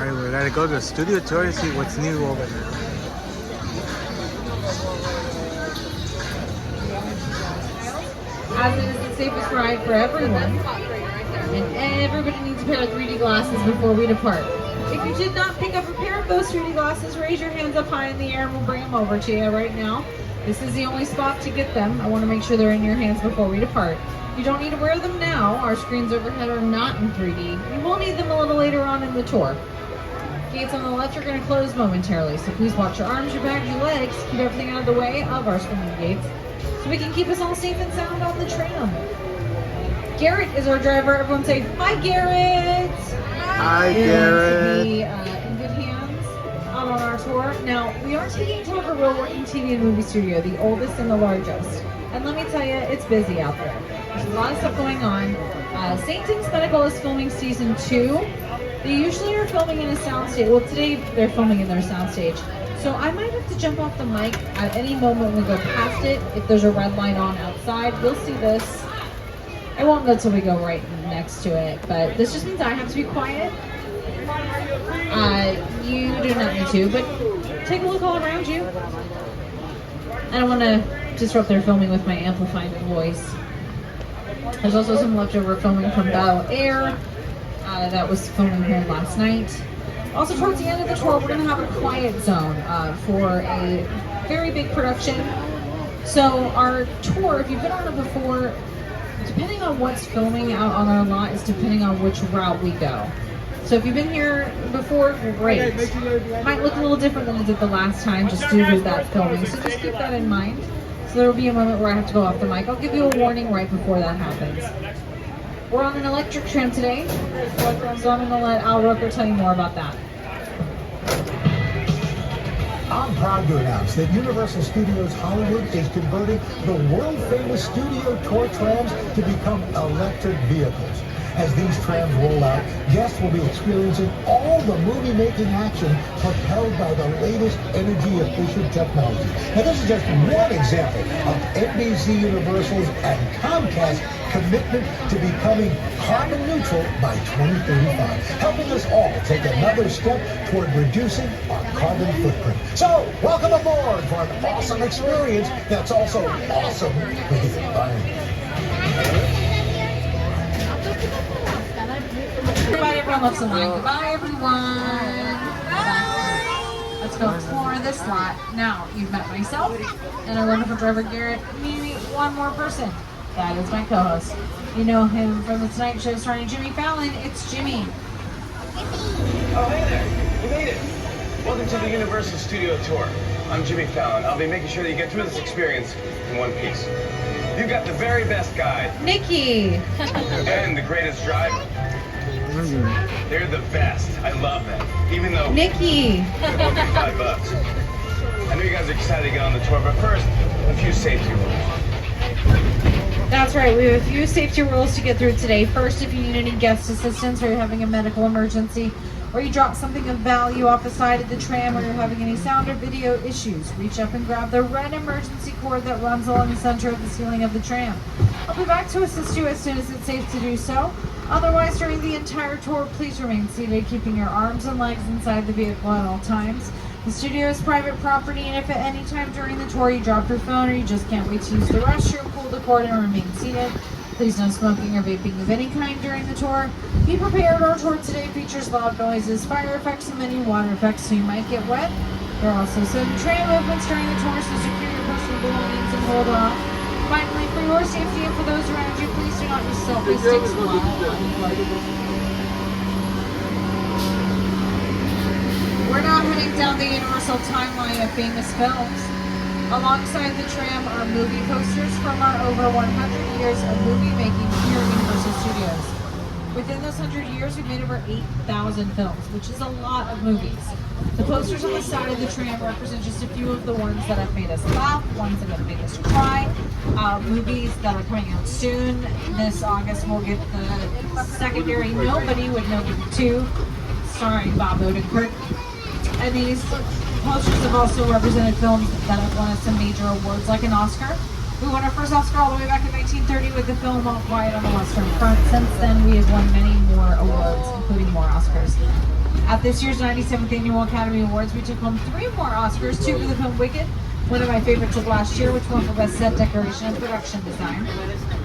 Alright, we gotta go to the studio tour to see what's new over there. As it is the safest ride for everyone. And everybody needs a pair of 3D glasses before we depart. If you did not pick up a pair of those 3D glasses, raise your hands up high in the air and we'll bring them over to you right now. This is the only spot to get them. I want to make sure they're in your hands before we depart. You don't need to wear them now. Our screens overhead are not in 3D. You will need them a little later on in the tour. Gates on the left are going to close momentarily, so please watch your arms, your back, your legs. Keep everything out of the way of our swinging gates so we can keep us all safe and sound on the tram. Garrett is our driver. Everyone say, hi, Garrett! Hi, Garrett! Be in good hands out on our tour. Now, we are taking to a real working TV and movie studio, the oldest and the largest. And let me tell you, it's busy out there. There's a lot of stuff going on. St. Tim's Medical is filming season 2. They usually are filming in a soundstage. Well, today they're filming in their soundstage. So I might have to jump off the mic at any moment when we go past it. If there's a red light on outside, you'll see this. I won't know till we go right next to it, but this just means I have to be quiet. You do not need to, but take a look all around you. I don't want to disrupt their filming with my amplified voice. There's also some leftover filming from Battle Air that was filming here last night. Also, towards the end of the tour, we're going to have a quiet zone for a very big production. So our tour, if you've been on it before, depending on what's filming out on our lot is depending on which route we go. So if you've been here before, great. Might look a little different than it did the last time just due to that filming. So just keep that in mind. So there will be a moment where I have to go off the mic. I'll give you a warning right before that happens. We're on an electric tram today, so I'm going to let Al Roker tell you more about that. I'm proud to announce that Universal Studios Hollywood is converting the world-famous studio tour trams to become electric vehicles. As these trams roll out, guests will be experiencing all the movie-making action propelled by the latest energy-efficient technology. Now, this is just one example of NBC Universal's and Comcast's commitment to becoming carbon neutral by 2035, helping us all take another step toward reducing our carbon footprint. So, welcome aboard for an awesome experience that's also awesome with the environment. Goodbye, everyone. Love some line. Goodbye, everyone. Bye. Let's go explore this lot. Now, you've met myself and our wonderful driver, Garrett. Maybe one more person. That is my co-host. You know him from the Tonight Show starring Jimmy Fallon. It's Jimmy. Oh, hey there. You made it. Welcome to the Universal Studio Tour. I'm Jimmy Fallon. I'll be making sure that you get through this experience in one piece. You've got the very best guide. Nikki. And the greatest driver. They're the best. I love that. Even though Nikki. they're only $5. I know you guys are excited to get on the tour, but first, a few safety rules. That's right. We have a few safety rules to get through today. First, if you need any guest assistance or you're having a medical emergency, or you drop something of value off the side of the tram, or you're having any sound or video issues, reach up and grab the red emergency cord that runs along the center of the ceiling of the tram. I'll be back to assist you as soon as it's safe to do so. Otherwise, during the entire tour, please remain seated, keeping your arms and legs inside the vehicle at all times. The studio is private property, and if at any time during the tour you drop your phone or you just can't wait to use the restroom, pull the cord and remain seated. Please no smoking or vaping of any kind during the tour. Be prepared, our tour today features loud noises, fire effects, and many water effects, so you might get wet. There are also some train movements during the tour, so secure your personal belongings and hold on. Finally, for your safety and for those around you, please do not use selfie sticks while on the We're now heading down the Universal timeline of famous films. Alongside the tram are movie posters from our over 100 years of movie making here at Universal Studios. Within those 100 years, we've made over 8,000 films, which is a lot of movies. The posters on the side of the tram represent just a few of the ones that have made us laugh, ones that have made us cry, movies that are coming out soon. This August, we'll get the secondary Nobody with Nobody 2, starring Bob Odenkirk. And these posters have also represented films that have won us some major awards, like an Oscar. We won our first Oscar all the way back in 1930 with the film All Quiet on the Western Front. Since then, we have won many more awards, including more Oscars. At this year's 97th Annual Academy Awards, we took home 3 more Oscars, 2 for the film Wicked, one of my favorites of last year, which won for Best Set Decoration and Production Design.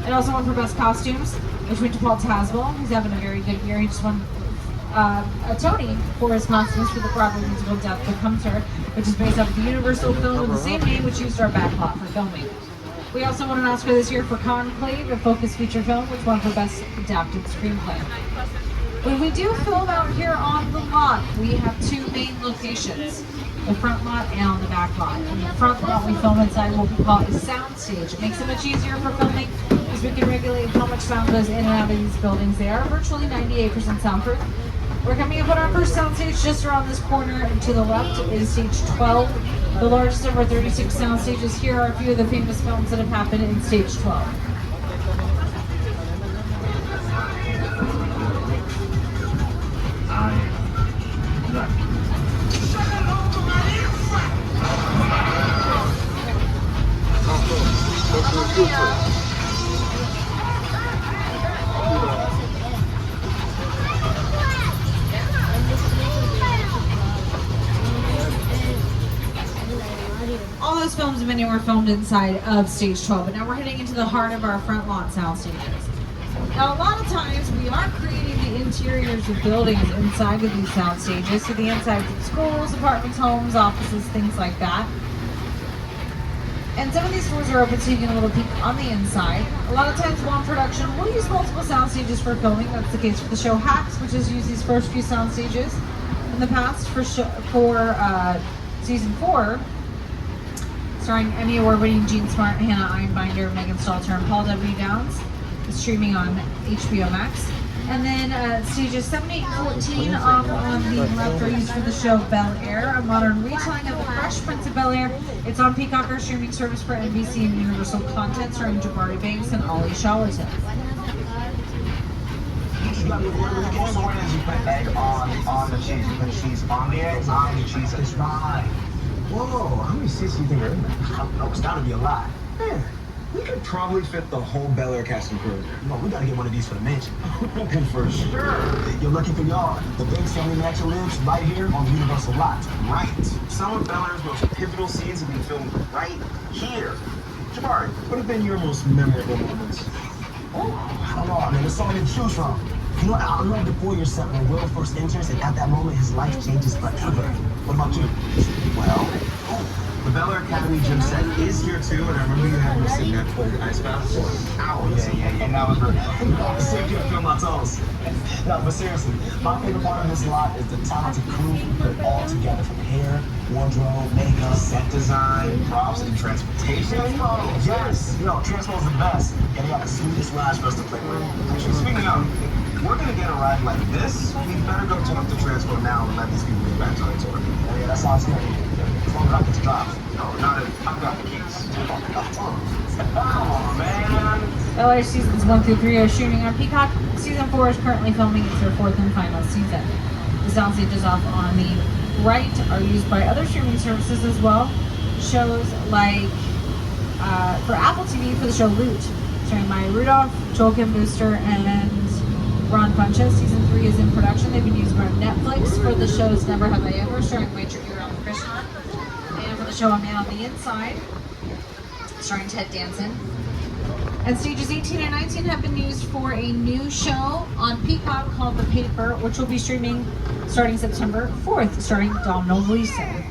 It also won for Best Costumes, which went to Paul Tazewell. He's having a very good year. He just won a Tony for his costumes for the Broadway musical Death Becomes Her, which is based off of the Universal film with the same name, which used our backlot for filming. We also won an Oscar this year for Conclave, a focus feature film, which won for Best Adapted Screenplay. When we do film out here on the lot, we have 2 main locations, the front lot and on the back lot. In the front lot, we film inside what we call a sound stage. It makes it much easier for filming because we can regulate how much sound goes in and out of these buildings. They are virtually 98% soundproof. We're coming up on our first sound stage just around this corner, and to the left is stage 12, the largest of our 36 sound stages. Here are a few of the famous films that have happened in stage 12. All those films and many were filmed inside of stage 12, but now we're heading into the heart of our front lot sound stages. Now, a lot of times we are creating the interiors of buildings inside of these sound stages, so the insides of schools, apartments, homes, offices, things like that. And some of these floors are open so you can get a little peek on the inside. A lot of times while in production, we'll use multiple sound stages for filming. That's the case for the show Hacks, which has used these first few sound stages in the past for season 4. Starring Emmy Award-winning Jean Smart, Hannah Einbinder, Megan Stalter, and Paul W. Downs. It's streaming on HBO Max. And then stages 7, 8, and 14 on the left are used for the show Bel Air, a modern retelling of the Fresh Prince of Bel Air. It's on Peacock, our streaming service for NBC and Universal Content, starring Jabari Banks and Ollie Charlatan. So where did you put egg on the cheese? You put cheese on the egg, on the cheese. It's right. Whoa, how many seats do you think are in there? Oh, it's gotta be a lot. Man, we could probably fit the whole Bel Air cast and crew. No, we gotta get one of these for the mansion. For sure. You're lucky for y'all. The Banks family mansion lives right here on the Universal lot. Right. Some of Bel Air's most pivotal scenes have been filmed right here. Jabari, what have been your most memorable moments? Oh, I don't know, man. There's so many to choose from. You know, I love the foyer set when Will first enters, and at that moment, his life changes forever. What about you? Well, the Bel Air Academy gym set is here too, and I remember you having us sitting at the ice bath for hours. Yeah, and that was great. Same here, feel my toes. No, but seriously, my favorite part of this lot is the talented crew who put it all together from hair, wardrobe, makeup, set design, props, and transportation. Yes, you know, transport's the best, and they got the sweetest rides for us to play with. Actually, speaking of, we're gonna get a ride like this. We better go turn up the transport now and let these people get back to their tour. Yeah, that sounds good. As long as I get to drive. No, not if I've got the keys. Come on, man. Bel Air seasons 1 through 3 are streaming on Peacock. Season 4 is currently filming its 4th and final season. The sound stages off on the right are used by other streaming services as well. Shows like for Apple TV for the show Loot, starring Maya Rudolph, Joel Kim Booster, and Ron Funches. Season 3 is in production. They've been used by Netflix for the shows Never Have I Ever, starring Rachel Ron Krishnan, and for the show A Man on the Inside, starring Ted Danson. And stages 18 and 19 have been used for a new show on Peacock called The Paper, which will be streaming starting September 4th, starring Domhnall Gleeson.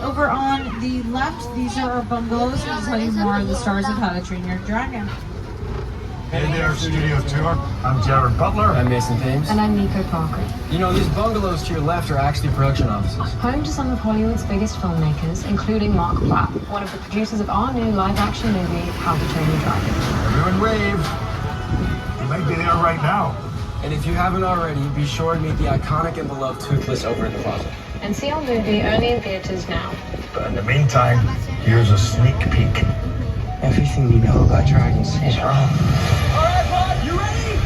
Over on the left, these are our bungalows. We'll tell you more of the stars of How to Train Your Dragon. Hey there, Studio Tour. I'm Jared Butler. I'm Mason Thames. And I'm Nico Parker. You know, these bungalows to your left are actually production offices. Home to some of Hollywood's biggest filmmakers, including Mark Platt, one of the producers of our new live-action movie, How to Train Your Dragon. Everyone wave. You might be there right now. And if you haven't already, be sure to meet the iconic and beloved Toothless over in the closet. And see our movie only in theaters now. But in the meantime, here's a sneak peek. Everything we know about dragons is wrong. All right, Bud, you ready?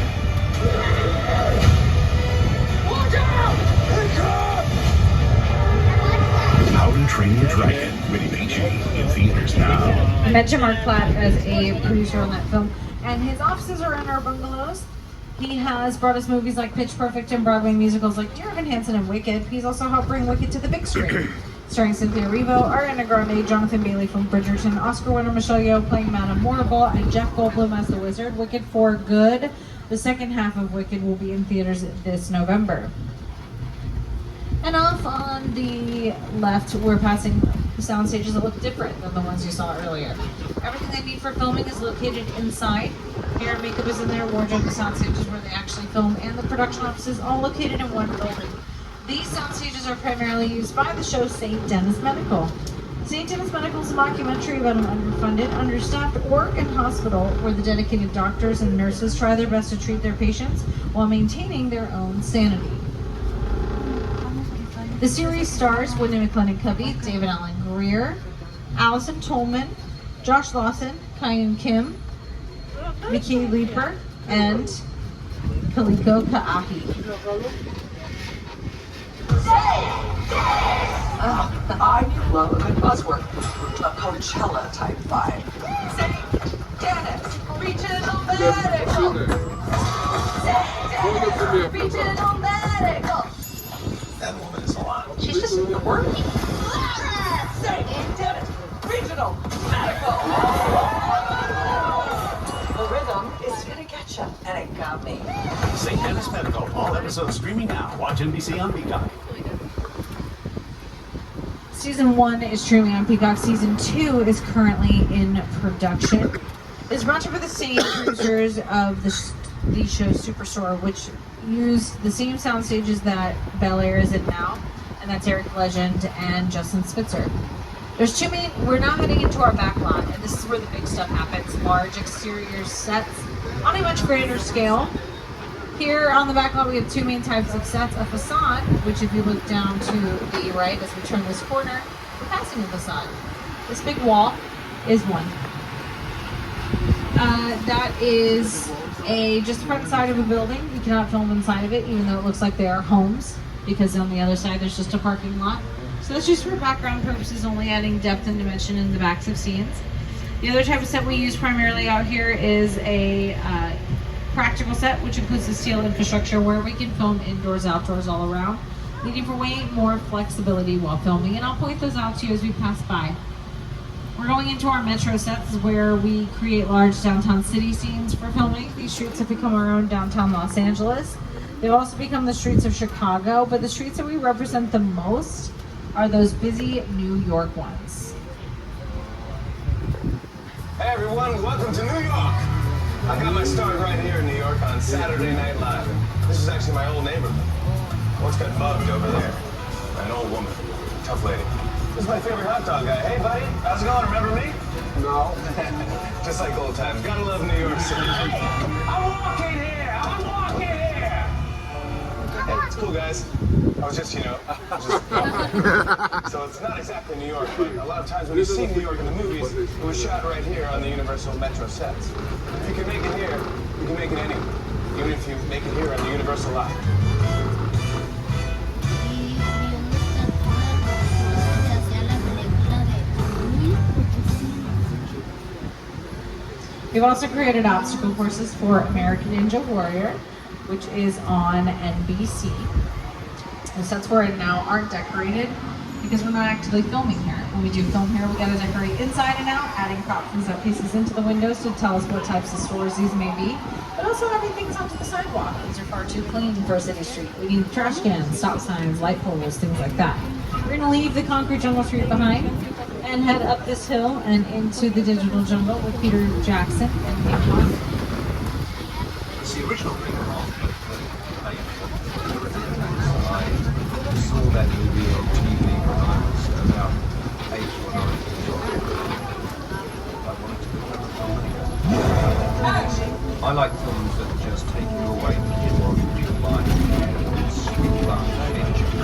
Watch out! How to Train Your Dragon, rated PG, in theaters now. I mentioned Mark Platt as a producer on that film, and his offices are in our bungalows. He has brought us movies like Pitch Perfect and Broadway musicals like Dear Evan Hansen and Wicked. He's also helped bring Wicked to the big screen. Starring Cynthia Erivo, Ariana Grande, Jonathan Bailey from Bridgerton, Oscar winner Michelle Yeoh playing Madame Morrible, and Jeff Goldblum as the Wizard. Wicked for Good. The second half of Wicked will be in theaters this November. And off on the left, we're passing sound stages that look different than the ones you saw earlier. Everything they need for filming is located inside. Hair and makeup is in there, wardrobe, the sound stages where they actually film, and the production offices all located in one building. These sound stages are primarily used by the show St. Denis Medical. St. Denis Medical is a mockumentary about an underfunded, understaffed Oregon hospital where the dedicated doctors and nurses try their best to treat their patients while maintaining their own sanity. The series stars Wendy McLennan-Covey, David Allen Greer, Allison Tolman, Josh Lawson, Kyun Kim, Nikki Leeper, and Kaliko Ka'ahi. I love a good buzzword, a Coachella type vibe. St. Denis Regional Medical. St. Denis Regional Medical. That woman is a lot. She's just quirky. St. Denis Regional Medical. The rhythm is gonna get you, and it got me. St. Denis Medical. All episodes streaming now. Watch NBC on Peacock. Season 1 is streaming on Peacock. Season 2 is currently in production. It's brought to you by the same producers of the show Superstore, which use the same sound stages that Bel Air is in now, and that's Eric Legend and Justin Spitzer. There's two main. We're now heading into our back lot, and this is where the big stuff happens. Large exterior sets on a much greater scale. Here on the back lot, we have two main types of sets. A facade, which if you look down to the right as we turn this corner, we're passing a facade. This big wall is one. That is just front side of a building. You cannot film inside of it, even though it looks like they are homes, because on the other side there's just a parking lot. So that's just for background purposes, only adding depth and dimension in the backs of scenes. The other type of set we use primarily out here is a practical set, which includes the steel infrastructure where we can film indoors, outdoors, all around, leading for way more flexibility while filming, and I'll point those out to you as we pass by. We're going into our metro sets where we create large downtown city scenes for filming. These streets have become our own downtown Los Angeles. They've also become the streets of Chicago, but the streets that we represent the most are those busy New York ones. Hey everyone, welcome to New York. I got my start right here in New York on Saturday Night Live. This is actually my old neighborhood. Once got mugged over there by an old woman, tough lady. This is my favorite hot dog guy. Hey buddy, how's it going? Remember me? No. Just like old times. Gotta love New York City. I'm walking here. Hey, it's cool guys. I was just, so it's not exactly New York, but a lot of times when you see New York in the movies, it was shot right here on the Universal Metro sets. If you can make it here, you can make it anywhere. Even if you make it here on the Universal lot. We've also created obstacle courses for American Ninja Warrior, which is on NBC. The sets we're in now aren't decorated because we're not actually filming here. When we do film here, we gotta decorate inside and out, adding props and set pieces into the windows to tell us what types of stores these may be, but also having things onto the sidewalk. These are far too clean for a city street. We need trash cans, stop signs, light poles, things like that. We're gonna leave the concrete jungle street behind and head up this hill and into the digital jungle with Peter Jackson and Kate Moss. It's the original thing. I saw that movie on TV when I was about 8 or 9 years old. I wanted to become a filmmaker. I like films that just take you away from your real life. It's really fun.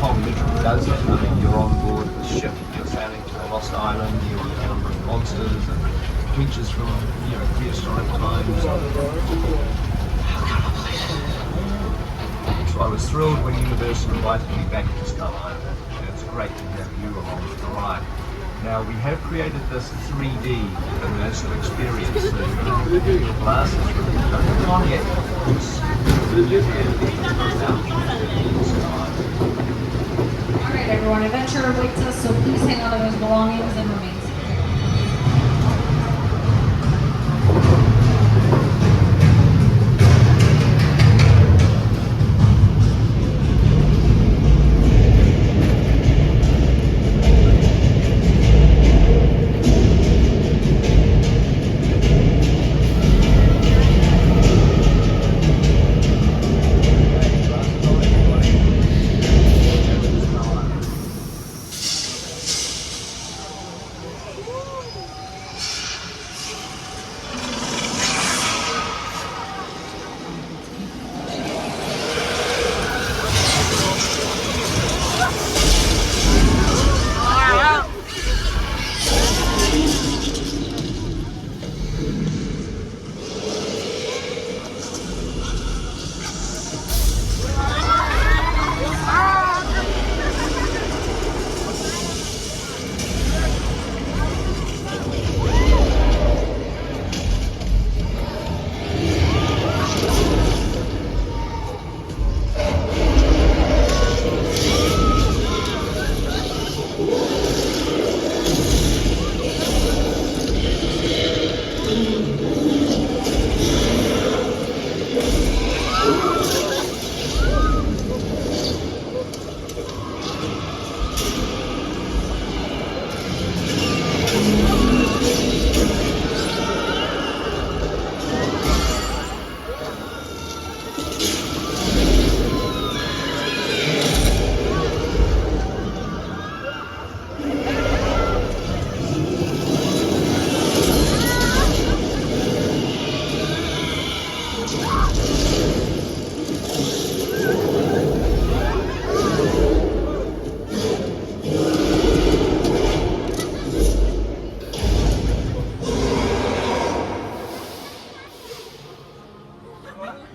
Kong literally does that. I mean, you're on board the ship, you're sailing to a lost island, you encounter monsters and creatures from prehistoric times. So I was thrilled when Universal invited me back to Star Island, and it's great to have you along for the ride. Now we have created this 3D immersive experience. So you can put your glasses, come on yet. Alright everyone, adventure awaits us, so please hang on to those belongings and remain safe.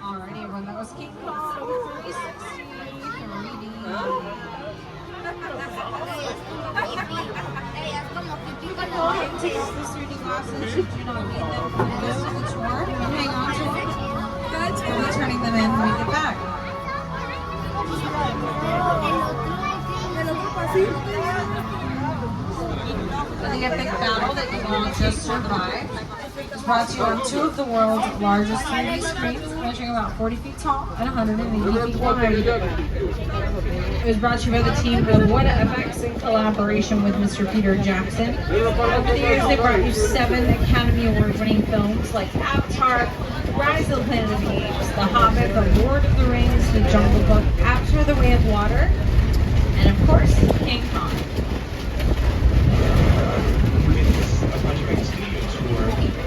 Alrighty everyone, that was King Kong 360 3D. Go ahead and take off those 3D glasses. You do not need them for the rest of the tour. Hang on to them. We'll be turning them in when we get back. The epic battle that you all just survived is brought to you on two of the world's largest 3D screens, measuring about 40 feet tall and 180 feet wide. It was brought to you by the team of WhatFX in collaboration with Mr. Peter Jackson. Over the years, they brought you 7 Academy Award-winning films like Avatar, Rise of the Planet of the Apes, The Hobbit, The Lord of the Rings, The Jungle Book, Avatar: The Way of Water, and of course, King Kong.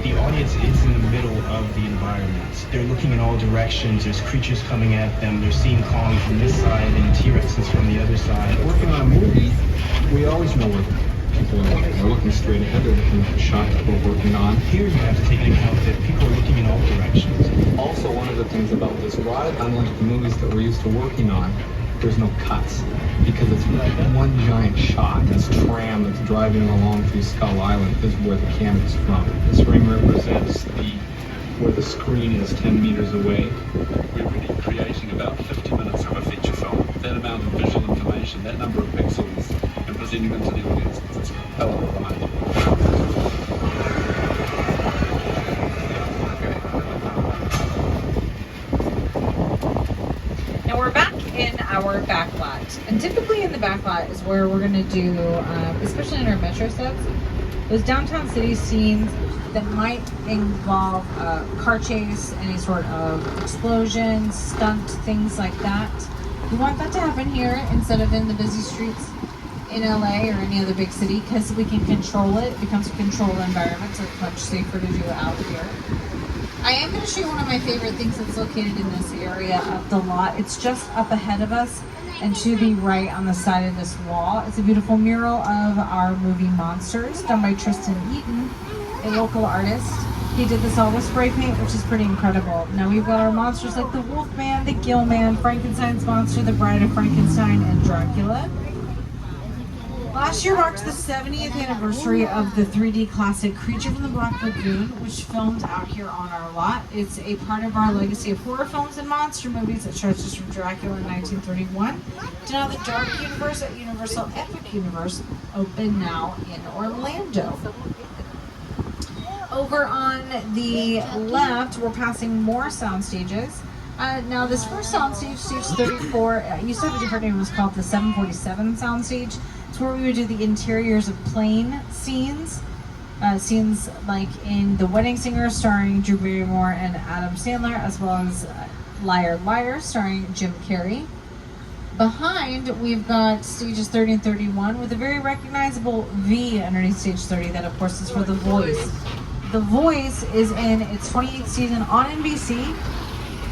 The audience is in the middle of the environment. They're looking in all directions. There's creatures coming at them. They're seeing Kong from this side and T-Rexes from the other side. Working on a movie, we always know where people are looking. They're looking straight ahead. They're looking at the shot that we're working on. Here you have to take into account that people are looking in all directions. Also, one of the things about this ride, unlike the movies that we're used to working on, there's no cuts because it's one giant shot. This tram that's driving along through Skull Island is where the camera's from. This ring represents where the screen is 10 meters away. We're really creating about 50 minutes of a feature film. That amount of visual information, that number of pixels, and presenting them to the audience, it's a hell of a ride. Now we're back in our backlot, and typically in the backlot is where we're going to do, especially in our metro sets, those downtown city scenes that might involve car chase, any sort of explosion, stunt, things like that. We want that to happen here instead of in the busy streets in LA or any other big city, because we can control it. It becomes a controlled environment, so it's much safer to do it out here. I am going to show you one of my favorite things that's located in this area of the lot. It's just up ahead of us and to the right on the side of this wall. It's a beautiful mural of our movie Monsters, done by Tristan Eaton, a local artist. He did this all with spray paint, which is pretty incredible. Now we've got our monsters like the Wolfman, the Gillman, Frankenstein's monster, the Bride of Frankenstein, and Dracula. Last year marked the 70th anniversary of the 3D classic Creature from the Black Lagoon, which filmed out here on our lot. It's a part of our legacy of horror films and monster movies that stretches from Dracula in 1931 to now the Dark Universe at Universal Epic Universe, open now in Orlando. Over on the left, we're passing more sound stages. Now this first soundstage, stage 34, used to have a different name. It was called the 747 soundstage. It's where we would do the interiors of plane scenes. Scenes like in The Wedding Singer starring Drew Barrymore and Adam Sandler, as well as Liar Liar starring Jim Carrey. Behind, we've got stages 30 and 31 with a very recognizable V underneath stage 30 that of course is for The Voice. The Voice is in its 28th season on NBC.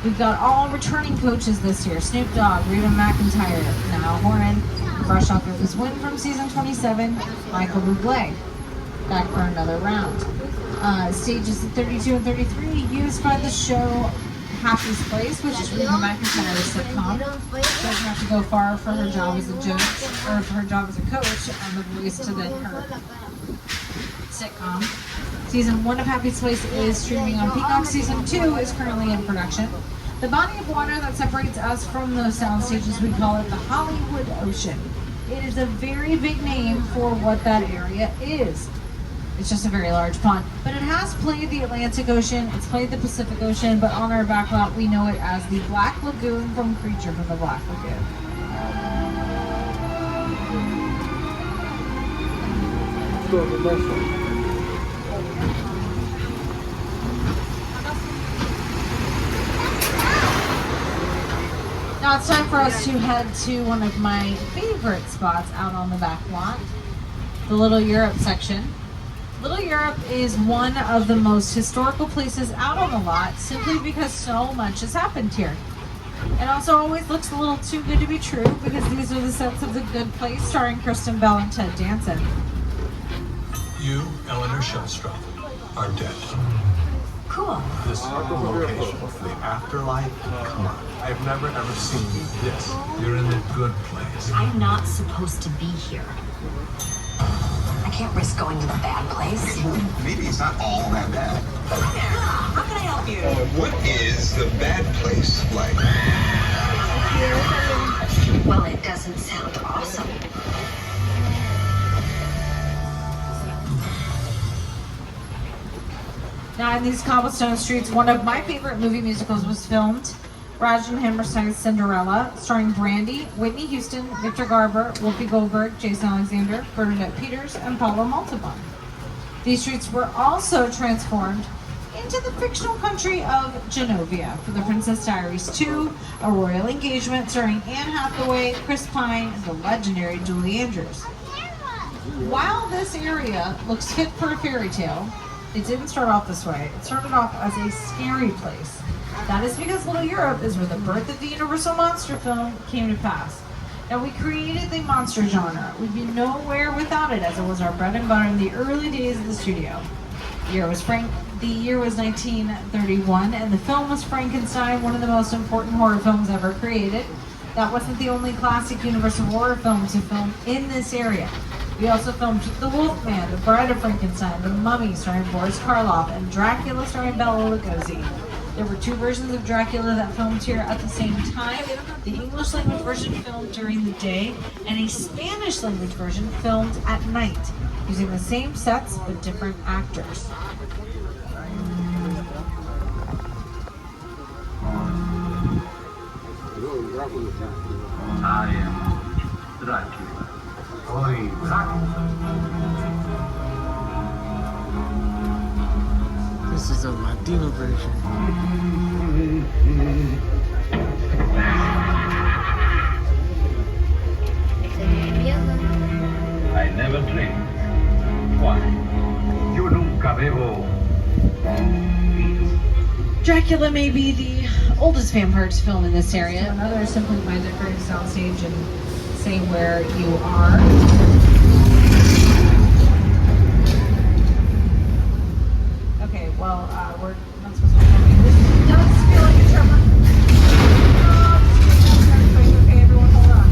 We've got all returning coaches this year. Snoop Dogg, Reba McEntire, Niall Horan, fresh off of his win from season 27, Michael Bublé, back for another round. Stages 32 and 33 used by the show Happy's Place, which is Reba McEntire's sitcom. She doesn't have to go far for her job as a judge, or for her job as a coach on The Voice to then her sitcom. Season 1 of Happy's Place is streaming on Peacock. Season 2 is currently in production. The body of water that separates us from those sound stages, we call it the Hollywood Ocean. It is a very big name for what that area is. It's just a very large pond. But it has played the Atlantic Ocean, it's played the Pacific Ocean, but on our back lot we know it as the Black Lagoon from Creature from the Black Lagoon. Now it's time for us to head to one of my favorite spots out on the back lot, the Little Europe section. Little Europe is one of the most historical places out on the lot simply because so much has happened here. It also always looks a little too good to be true because these are the sets of The Good Place starring Kristen Bell and Ted Danson. You, Eleanor Shellstrop, are dead. Cool. This location for the afterlife, come on. I've never ever seen this. You're in the good place. I'm not supposed to be here. I can't risk going to the bad place. Maybe it's not all that bad. How can I help you? What is the bad place like? Well, it doesn't sound awesome. Now in these cobblestone streets, one of my favorite movie musicals was filmed. Raj and Hammerstein's Cinderella, starring Brandy, Whitney Houston, Victor Garber, Whoopi Goldberg, Jason Alexander, Bernadette Peters, and Paolo Montalban. These streets were also transformed into the fictional country of Genovia for The Princess Diaries 2, a royal engagement starring Anne Hathaway, Chris Pine, and the legendary Julie Andrews. While this area looks fit for a fairy tale, it didn't start off this way. It started off as a scary place. That is because Little Europe is where the birth of the Universal monster film came to pass. Now we created the monster genre. We'd be nowhere without it as it was our bread and butter in the early days of the studio. The year was 1931 and the film was Frankenstein, one of the most important horror films ever created. That wasn't the only classic Universal horror film to film in this area. We also filmed The Wolfman, The Bride of Frankenstein, The Mummy starring Boris Karloff, and Dracula starring Bela Lugosi. There were 2 versions of Dracula that filmed here at the same time. The English language version filmed during the day, and a Spanish language version filmed at night, using the same sets but different actors. I am Dracula. Oi, This is a Latino version. I never drink. Why? Yo nunca bebo. Dracula may be the oldest vampire to film in this area. Another simply by decorating soundstage and say where you are. Okay, well, we're not supposed to be filming. This does feel like a tremor. Okay, everyone, hold on.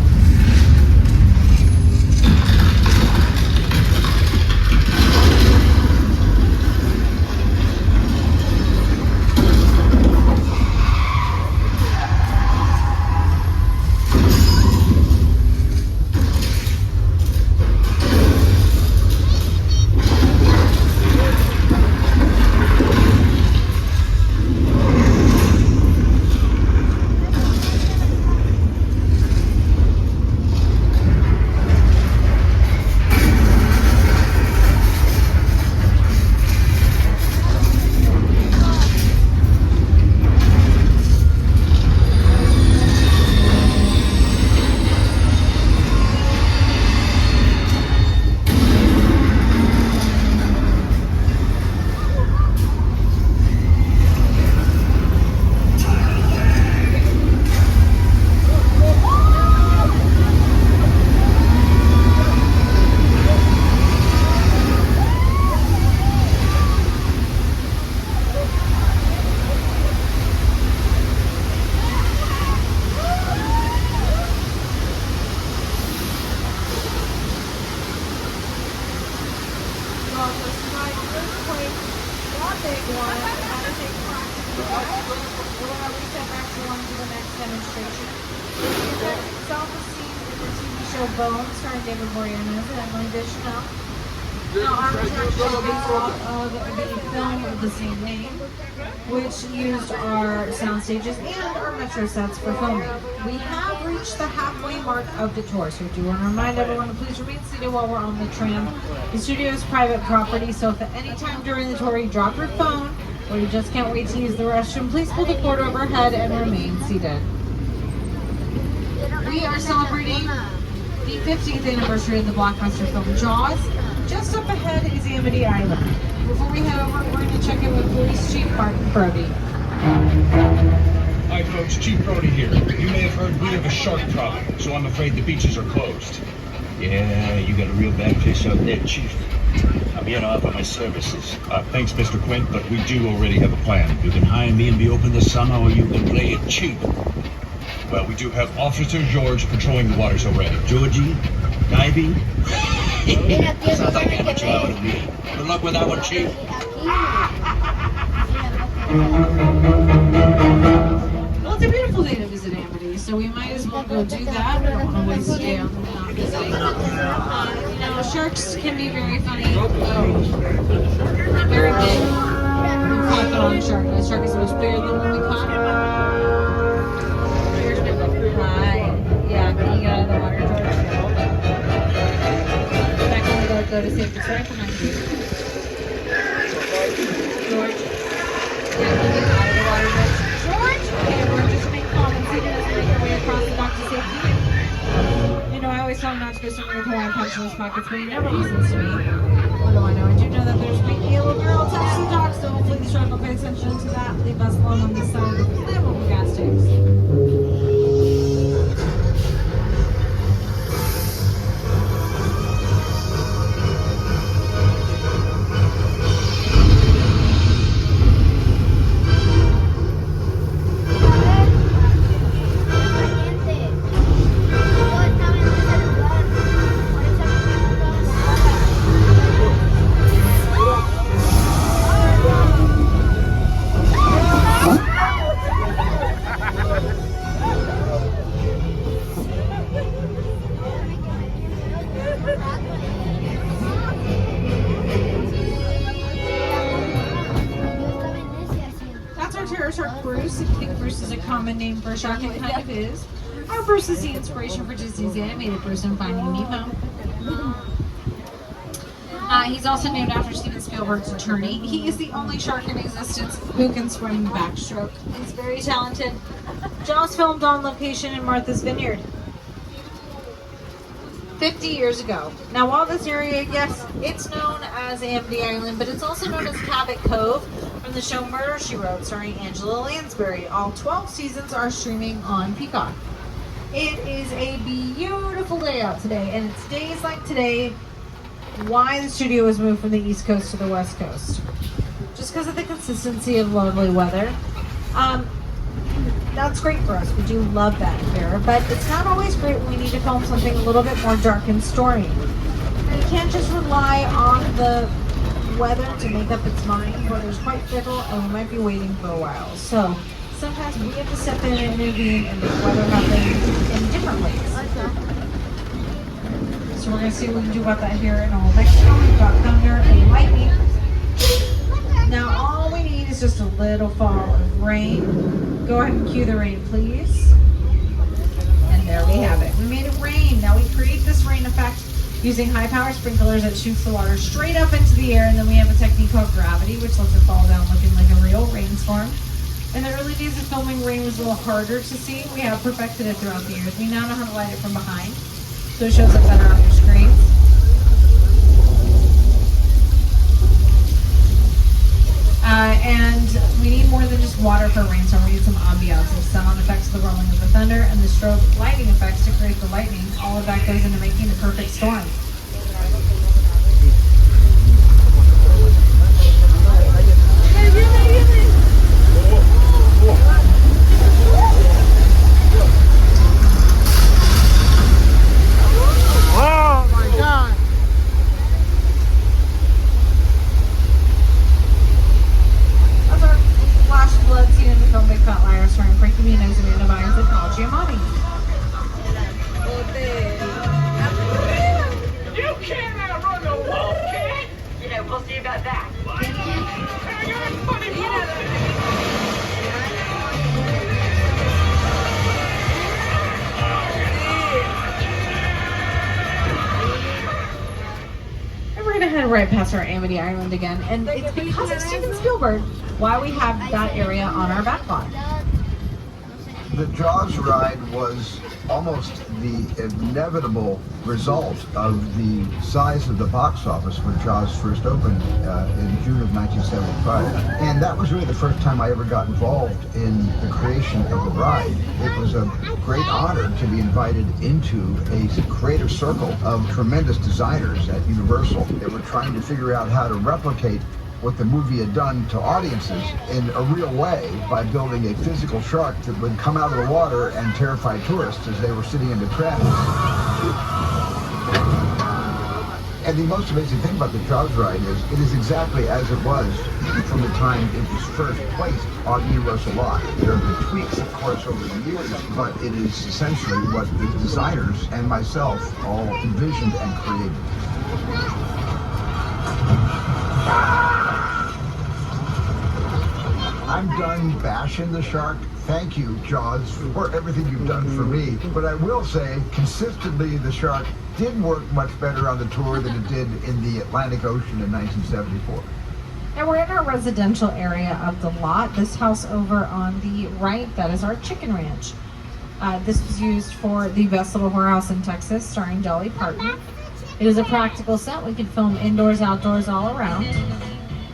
We'll reset back to one for the next demonstration. It's off the scene with the TV show Bones, starring David Boreanaz and Emily Deschanel. Now, our research is based off of the film of the same name, which used our sound stages and our metro sets for filming. We have reached the halfway mark of the tour, so I do want to remind everyone to please remain seated while we're on the tram. The studio is private property, so if at any time during the tour you drop your phone or you just can't wait to use the restroom, please pull the cord overhead and remain seated. We are celebrating the 50th anniversary of the blockbuster film Jaws. Just up ahead is Amity Island. Before we head over, we're going to check in with Police Chief Martin Brody. Hi folks, Chief Brody here. You may have heard we have a shark problem, so I'm afraid the beaches are closed. Yeah, you got a real bad fish out there, Chief. I'm here to offer my services. Thanks, Mr. Quint, but we do already have a plan. You can hire me and be open this summer, or you can play it cheap. Well, we do have Officer George patrolling the waters already. Georgie? Diving? Sounds like amateur hour to me. Good luck with that one, Chief. Well, it's a beautiful day to visit Amity, so we might as well go do that. We don't want to waste a day on not visiting. Sharks can be very funny and very big. We caught the wrong shark. The shark is much bigger than what we caught. Hi. Yeah, can you get out of the water, George? Back when we go to safety. It's right behind you. George? Yeah, can you get out of the water, George? Okay, we're just making comments. He doesn't make our way across the dock to safety. You know, I always tell him not to go swimming with Hawaiian punch in his pockets, but he never listens to me. What do I know? I do know that there's maybe a little girl touching the dock, so hopefully the shark will pay attention to that. Leave us alone on this side of the flammable gas tanks. Shark Bruce. If you think Bruce is a common name for a shark, it kind of is. Our Bruce is the inspiration for Disney's animated Bruce in Finding Nemo. He's also named after Steven Spielberg's attorney. He is the only shark in existence who can swim backstroke. He's very talented. Jaws filmed on location in Martha's Vineyard 50 years ago. Now, while this area, yes, it's known as Amity Island, but it's also known as Cabot Cove from the show Murder, She Wrote, starring Angela Lansbury. All 12 seasons are streaming on Peacock. It is a beautiful day out today, and it's days like today why the studio was moved from the East Coast to the West Coast. Just because of the consistency of lovely weather. That's great for us. We do love that here, but it's not always great when we need to film something a little bit more dark and stormy. You can't just rely on the weather to make up its mind. Weather's quite fickle, and we might be waiting for a while. So sometimes we have to step in and intervene and make weather happen in different ways. So we're going to see what we can do about that here in Old Mexico. We've got thunder and lightning. Now all we need is just a little fall of rain. Go ahead and cue the rain, please. And there we have it. We made it rain. Now we create this rain effect using high-powered sprinklers that shoots the water straight up into the air, and then we have a technique called gravity, which lets it fall down looking like a real rainstorm. In the early days of filming, rain was a little harder to see. We have perfected it throughout the years. We now know how to light it from behind, so it shows up better on your screens. And we need more than just water for a rainstorm. We need some ambiance, the sound effects of the rolling of the thunder, and the strobe lighting effects to create the lightning. All of that goes into making the perfect storm. Oh my God! That's our flash flood scene in Fat Liar starring Frankie Muniz, Amanda Bynes, and Paul Giamatti. You can't outrun the wolf, kid! You know, we'll see about that. And we're going to head right past our Amity Island again. And it's because of Steven Spielberg why we have that area on our backlot. The Jaws ride was almost the inevitable result of the size of the box office when Jaws first opened in June of 1975. And that was really the first time I ever got involved in the creation of the ride. It was a great honor to be invited into a greater circle of tremendous designers at Universal. They were trying to figure out how to replicate what the movie had done to audiences in a real way by building a physical shark that would come out of the water and terrify tourists as they were sitting in the traffic. And the most amazing thing about the Jaws ride is it is exactly as it was from the time it was first placed on Universal Lot. There have been tweaks, of course, over the years, but it is essentially what the designers and myself all envisioned and created. I'm done bashing the shark. Thank you, Jaws, for everything you've done for me. But I will say, consistently, the shark did work much better on the tour than it did in the Atlantic Ocean in 1974. And we're in our residential area of the lot. This house over on the right, that is our chicken ranch. This was used for the Best Little Whorehouse in Texas, starring Dolly Parton. It is a practical set. We can film indoors, outdoors, all around.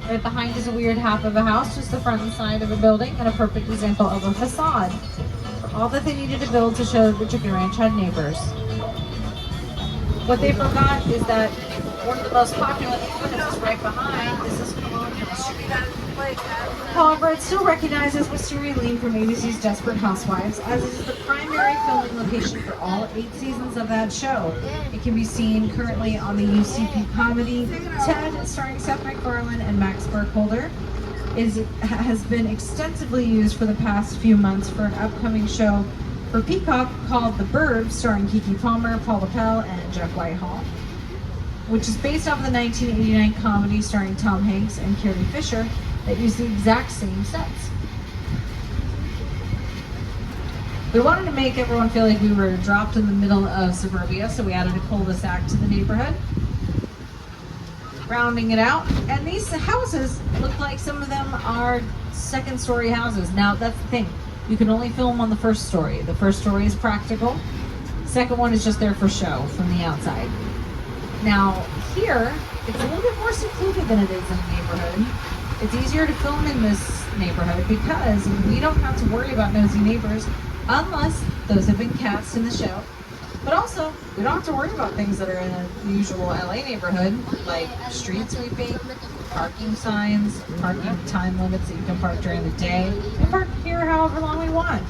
Right behind is a weird half of a house, just the front and side of a building, and a perfect example of a facade. All that they needed to build to show that the chicken ranch had neighbors. What they forgot is that one of the most popular neighborhoods is right behind. This is Colonial Street. However, it's still recognized as Wisteria Lane from ABC's Desperate Housewives, as it is the primary filming location for all 8 seasons of that show. It can be seen currently on the UCP comedy Ted, starring Seth MacFarlane and Max Burkholder. It has been extensively used for the past few months for an upcoming show for Peacock called The Burbs, starring Keke Palmer, Paul Appel, and Jeff Whitehall, which is based off the 1989 comedy starring Tom Hanks and Carrie Fisher that used the exact same sets. We wanted to make everyone feel like we were dropped in the middle of suburbia, so we added a cul-de-sac to the neighborhood, rounding it out. And these houses look like some of them are second-story houses. Now, that's the thing. You can only film on the first story. The first story is practical. Second one is just there for show from the outside. Now, here, it's a little bit more secluded than it is in the neighborhood. It's easier to film in this neighborhood because we don't have to worry about nosy neighbors unless those have been cast in the show. But also, we don't have to worry about things that are in a usual LA neighborhood, like street sweeping, parking signs, parking time limits that you can park during the day, and park here however long we want.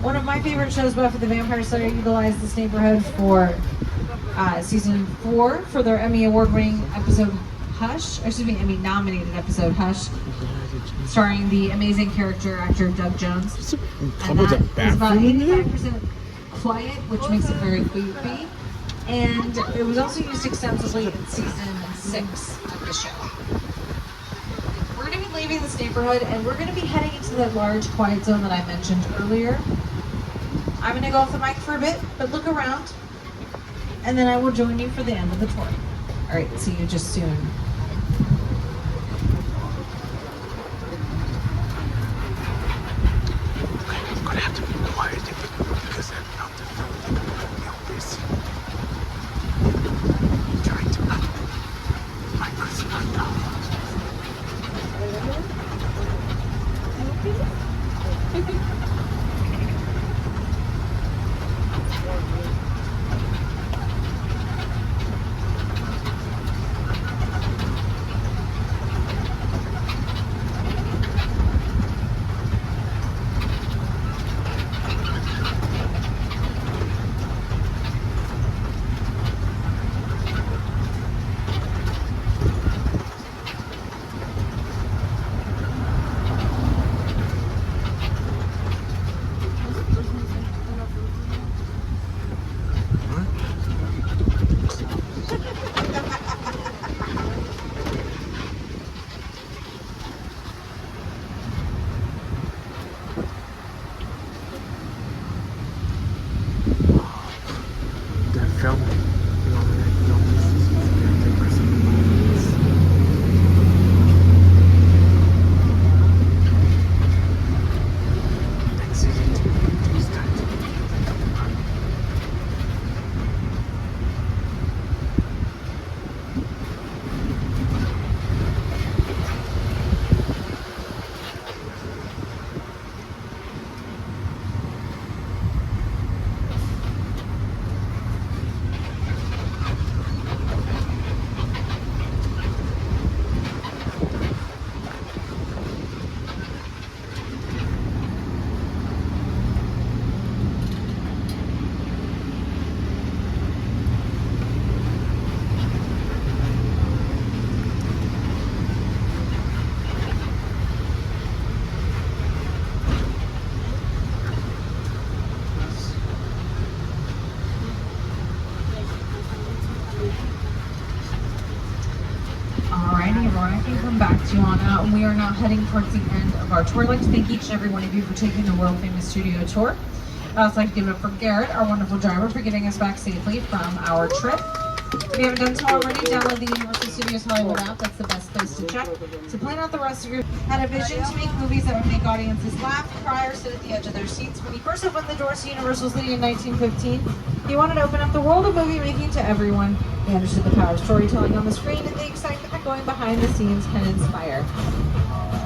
One of my favorite shows, Buffy the Vampire Slayer, utilized this neighborhood for season 4 for their Emmy award-winning episode Hush, Emmy-nominated episode Hush, starring the amazing character actor Doug Jones. And that is about 85% quiet, which makes it very creepy. And it was also used extensively in season 6 of the show. We're going to be leaving this neighborhood and we're going to be heading into that large quiet zone that I mentioned earlier. I'm going to go off the mic for a bit, but look around, and then I will join you for the end of the tour. All right, see you just soon. I'm gonna have to be quiet because I'm not the this. I'm trying to not my personal down. We are now heading towards the end of our tour. I'd like to thank each and every one of you for taking the world famous studio tour. I'd also like to give it up for Garrett, our wonderful driver, for getting us back safely from our trip. If you haven't done so already, download the Universal Studios Hollywood app. That's the best place to check. To plan out the rest of your had a vision to make movies that would make audiences laugh, cry, or sit at the edge of their seats. When he first opened the doors to Universal City in 1915, he wanted to open up the world of movie making to everyone. He understood the power of storytelling on the screen and the excitement that going behind the scenes can inspire.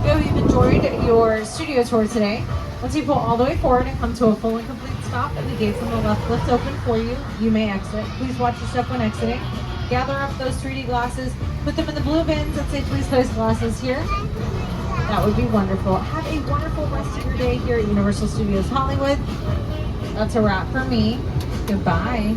We hope you've enjoyed your studio tour today. Once you pull all the way forward and come to a full and complete stop and the gates on the left lift open for you, you may exit. Please watch your step when exiting. Gather up those 3D glasses, put them in the blue bins and say please place glasses here. That would be wonderful. Have a wonderful rest of your day here at Universal Studios Hollywood. That's a wrap for me. Goodbye.